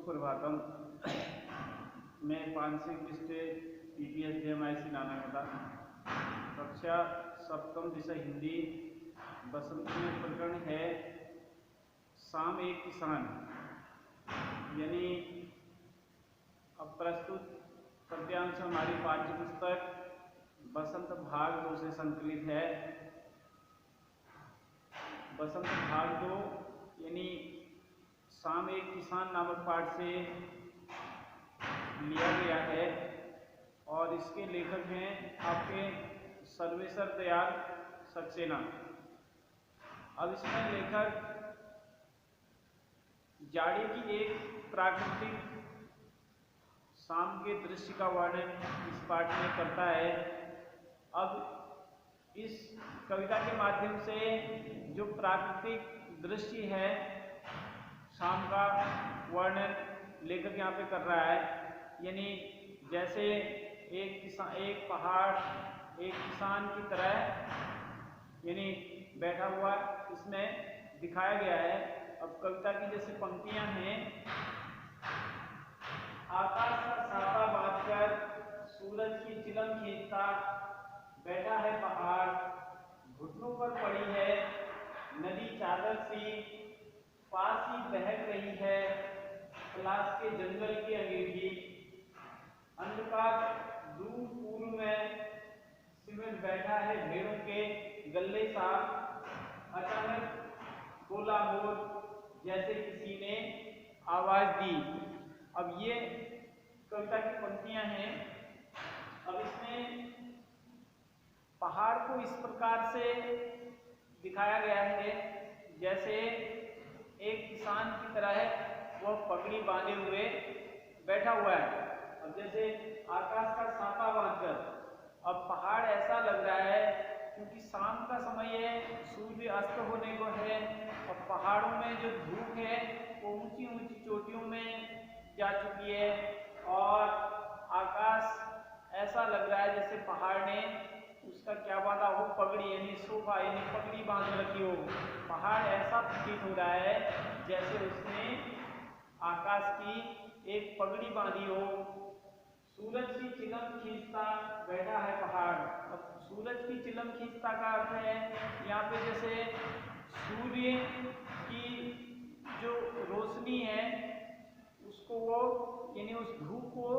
सुप्रभातम। मैं पानसिक district PPSDMIC नानागढ़, कक्षा सप्तम, विषय हिंदी। बसंत में प्रकरण है शाम एक किसान। यानी अब प्रस्तुत पद्यांश हमारी पाठ्य पुस्तक बसंत भाग 2 से संकलित है। बसंत भाग 2 यानी शाम एक किसान नामक पाठ से लिया गया है और इसके लेखक हैं आपके सर्वेश्वर दयाल सक्सेना। अब इसमें लेखक जाड़े की एक प्राकृतिक शाम के दृश्य का वर्णन इस पाठ में करता है। अब इस कविता के माध्यम से जो प्राकृतिक दृश्य है शाम का वर्णन लेखक यहाँ पे कर रहा है। यानी जैसे एक पहाड़ एक किसान की तरह यानी बैठा हुआ इसमें दिखाया गया है। अब कविता की जैसे पंक्तियां हैं, आकाश का साफा बांधकर सूरज की चिलम खींचता बैठा है पहाड़, घुटनों पर पड़ी है नदी चादर सी, पास ही बहक रही है पलाश के जंगल की अंगीठी। अंधकार दूर पूर्व में सिमट बैठा है भेड़ों के गल्ले सा, अचानक बोला मोर जैसे किसी ने आवाज दी। अब ये कविता की पंक्तियां हैं। अब इसमें पहाड़ को इस प्रकार से दिखाया गया है जैसे एक किसान की तरह है, वह पगड़ी बांधे हुए बैठा हुआ है। अब जैसे आकाश का साफा बांधकर, अब पहाड़ ऐसा लग रहा है क्योंकि शाम का समय है, सूर्य अस्त होने को है और पहाड़ों में जो धूप है वो ऊंची ऊंची चोटियों में जा चुकी है और आकाश ऐसा लग रहा है जैसे पहाड़ ने उसका क्या बांधा हो, पगड़ी यानी सोफा यानी पगड़ी बांध रखी हो। पहाड़ ऐसा प्रतीत हो रहा है जैसे उसने आकाश की एक पगड़ी बांधी हो। सूरज की चिलम खींचता बैठा है पहाड़। अब सूरज की चिलम खींचता का अर्थ है यहाँ पे जैसे सूर्य की जो रोशनी है उसको वो यानी उस धूप को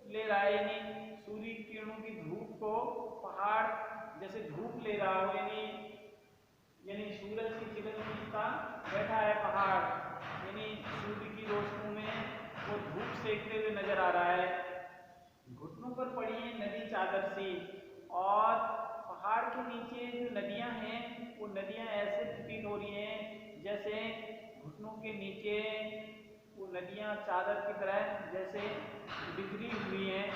ले रहा है, यानी सूर्य किरणों की धूप को पहाड़ जैसे धूप ले रहा हो, यानी सूरज की चिलम खींचता बैठा है पहाड़, यानी सूर्य की रोशनी में वो धूप सेकते हुए नजर आ रहा है। घुटनों पर पड़ी है नदी चादर सी, और पहाड़ के नीचे जो नदियां हैं वो नदियां ऐसे प्रतीत हो रही हैं जैसे घुटनों के नीचे वो नदियां चादर की तरह जैसे बिखरी हुई हैं,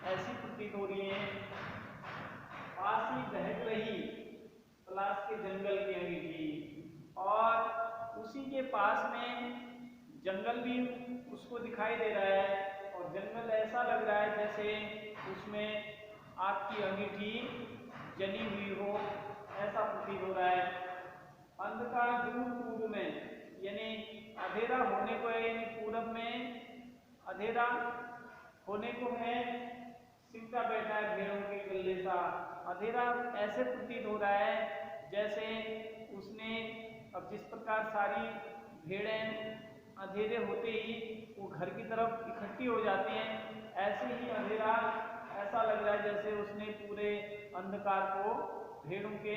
ऐसी प्रतीत हो रही हैं। पास ही बहक रही पलाश के जंगल की अंगीठी, और उसी के पास में जंगल भी उसको दिखाई दे रहा है और जंगल ऐसा लग रहा है जैसे उसमें आग की अंगीठी जली हुई हो, ऐसा प्रतीत हो रहा है। अंधकार दूर पूर्व में यानी अंधेरा होने को है, यानी पूरब में अंधेरा होने को है, सिमटा बैठा है भेड़ों के गल्ले सा। अंधेरा ऐसे प्रतीत हो रहा है जैसे उसने, अब जिस प्रकार सारी भेड़ें अंधेरे होते ही वो घर की तरफ इकट्ठी हो जाती हैं, ऐसे ही अंधेरा ऐसा लग रहा है जैसे उसने पूरे अंधकार को भेड़ों के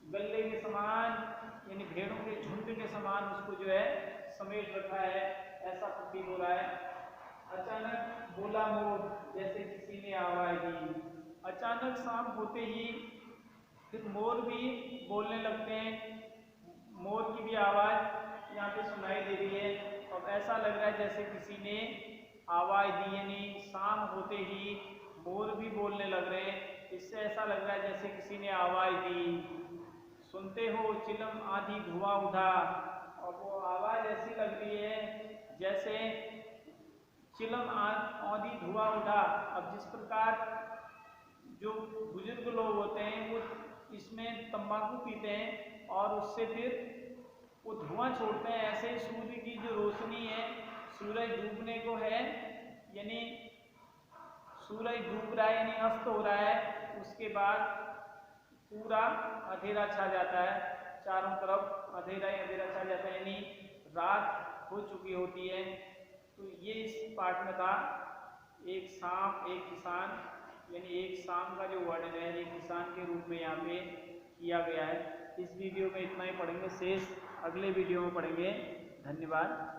गल्ले के समान यानी भेड़ों के झुंड के समान उसको जो है समेट रखा है, ऐसा प्रतीत हो रहा है। अचानक बोला मोर जैसे किसी ने आवाज दी। अचानक शाम होते ही फिर मोर भी बोलने लगते हैं, मोर की भी आवाज यहाँ पे सुनाई दे रही है। अब ऐसा लग रहा है जैसे किसी ने आवाज दी, यानी शाम होते ही मोर भी बोलने लग रहे हैं। इससे ऐसा लग रहा है जैसे किसी ने आवाज दी, सुनते हो चिलम आधी धुआं उठा। और वो आवाज ऐसी लग रही है जैसे चिलम आधी धुआं उठा। अब जिस प्रकार जो बुजुर्ग लोग होते हैं वो इसमें तंबाकू पीते हैं और उससे फिर वो धुआं छोड़ते हैं, ऐसे सूर्य की जो रोशनी है सूरज डूबने को है, यानी सूरज डूब रहा है यानी अस्त हो रहा है, उसके बाद पूरा अंधेरा छा जाता है, चारों तरफ अंधेरा ही अंधेरा छा जाता है, यानी रात हो चुकी होती है। तो ये इस पाठ में था एक शाम एक किसान, यानी एक शाम का जो वर्णन है एक किसान के रूप में यहाँ पे किया गया है। इस वीडियो में इतना ही पढ़ेंगे, शेष अगले वीडियो में पढ़ेंगे। धन्यवाद।